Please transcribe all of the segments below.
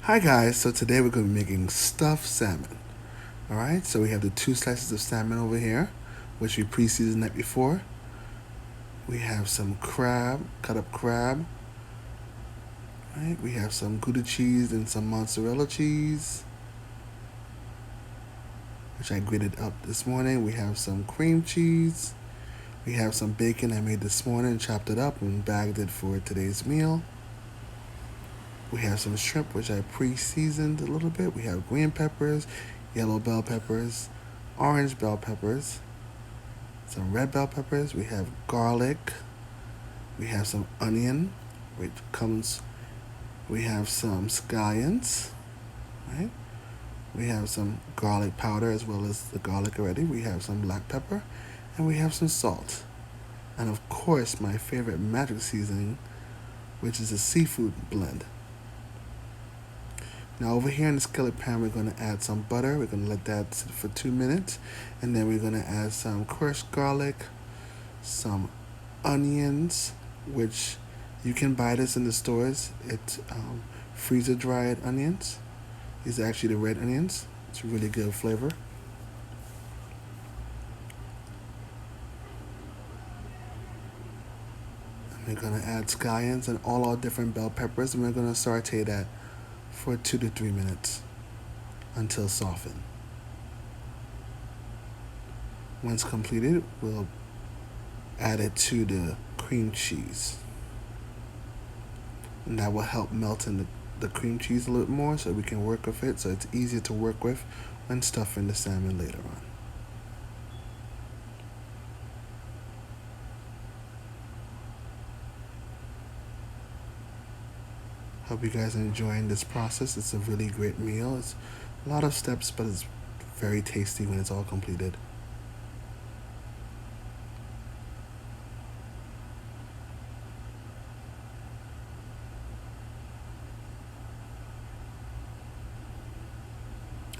Hi guys, so today we're going to be making stuffed salmon. Alright, so we have the 2 slices of salmon over here, which we pre-seasoned the night before. We have some crab, cut up crab. Right, we have some Gouda cheese and some mozzarella cheese, which I grated up this morning. We have some cream cheese. We have some bacon I made this morning, chopped it up and bagged it for today's meal. We have some shrimp, which I pre-seasoned a little bit. We have green peppers, yellow bell peppers, orange bell peppers, some red bell peppers. We have garlic. We have some onion, which comes. We have some scallions, right? We have some garlic powder as well as the garlic already. We have some black pepper, and we have some salt. And of course, my favorite magic seasoning, which is a seafood blend. Now over here in the skillet pan, we're going to add some butter. We're going to let that sit for 2 minutes. And then we're going to add some crushed garlic, some onions, which you can buy this in the stores. It's freezer dried onions. These are actually the red onions. It's a really good flavor. And we're going to add scallions and all our different bell peppers. And we're going to saute that for 2 to 3 minutes until softened. Once completed, we'll add it to the cream cheese. And that will help melt in the cream cheese a little more so we can work with it so it's easier to work with when stuffing the salmon later on. Hope you guys are enjoying this process. It's a really great meal. It's a lot of steps, but it's very tasty when it's all completed.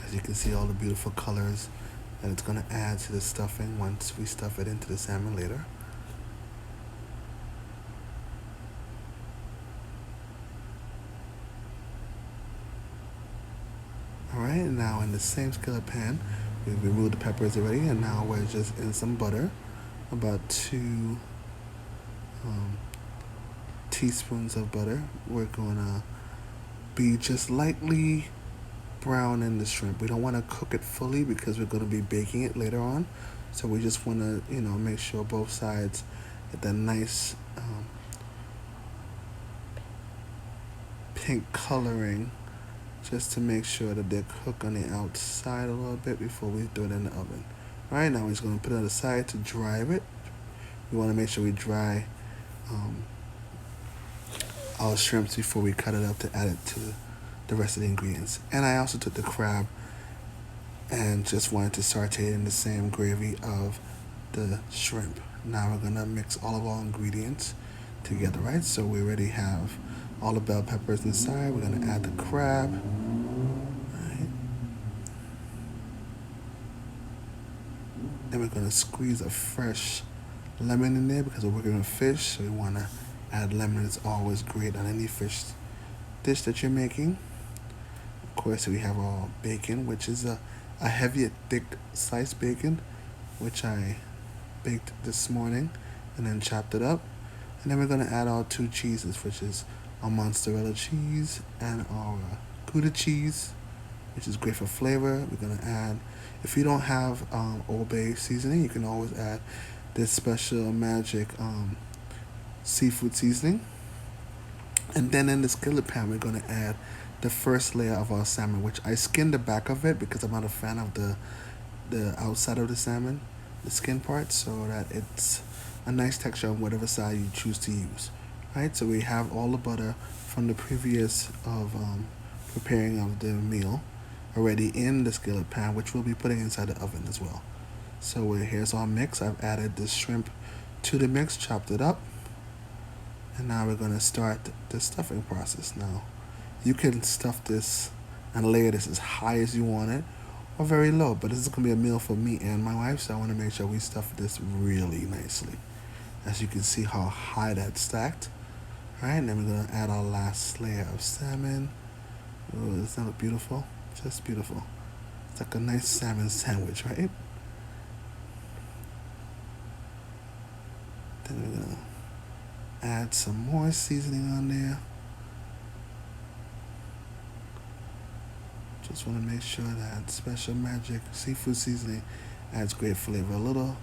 As you can see, all the beautiful colors that it's going to add to the stuffing once we stuff it into the salmon later. Alright, and now in the same skillet pan, we've removed the peppers already, and now we're just in some butter, about 2 teaspoons of butter. We're going to be just lightly brown in the shrimp. We don't want to cook it fully because we're going to be baking it later on. So we just want to, make sure both sides get that nice pink coloring, just to make sure that they cook on the outside a little bit before we throw it in the oven. All right, now we're just going to put it aside to dry it. We want to make sure we dry our shrimps before we cut it up to add it to the rest of the ingredients. And I also took the crab and just wanted to saute it in the same gravy of the shrimp. Now we're gonna mix all of our ingredients together, right? So we already have all the bell peppers inside. We're gonna add the crab, right? Then we're gonna squeeze a fresh lemon in there because we're working with fish, so we wanna add lemon. It's always great on any fish dish that you're making. Of course, we have our bacon, which is a heavy, thick sliced bacon, which I baked this morning and then chopped it up. And then we're going to add our 2 cheeses, which is our mozzarella cheese and our Gouda cheese, which is great for flavor. We're going to add, if you don't have Old Bay seasoning, you can always add this special magic seafood seasoning. And then in the skillet pan, we're going to add the first layer of our salmon, which I skinned the back of it because I'm not a fan of the outside of the salmon, the skin part, so that it's a nice texture on whatever side you choose to use. Right, so we have all the butter from the previous of preparing of the meal already in the skillet pan, which we'll be putting inside the oven as well. So here's our mix. I've added the shrimp to the mix, chopped it up. And now we're going to start the stuffing process. Now, you can stuff this and layer this as high as you want it or very low, but this is going to be a meal for me and my wife, so I want to make sure we stuff this really nicely. As you can see how high that's stacked. All right, and then we're going to add our last layer of salmon. Oh, doesn't that look beautiful? Just beautiful. It's like a nice salmon sandwich, right? Then we're gonna add some more seasoning on there. Just want to make sure that special magic seafood seasoning adds great flavor. A little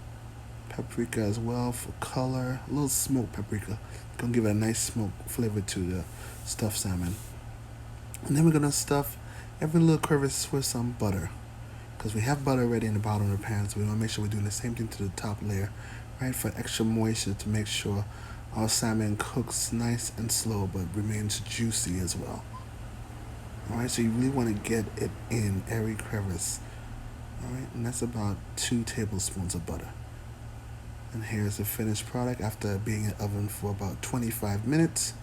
paprika as well for color. A little smoked paprika. Gonna give it a nice smoked flavor to the stuffed salmon. And then we're gonna stuff every little crevice with some butter. Because we have butter already in the bottom of the pan, so we want to make sure we're doing the same thing to the top layer, right? For extra moisture to make sure our salmon cooks nice and slow but remains juicy as well. Alright, so you really want to get it in every crevice. Alright, and that's about 2 tablespoons of butter. And here's the finished product after being in the oven for about 25 minutes.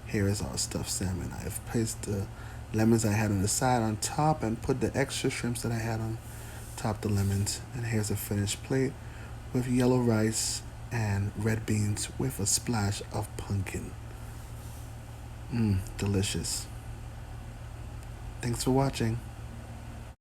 Here is our stuffed salmon. I've placed the lemons I had on the side on top and put the extra shrimps that I had on top the lemons. And here's a finished plate with yellow rice and red beans with a splash of pumpkin. Delicious. Thanks for watching.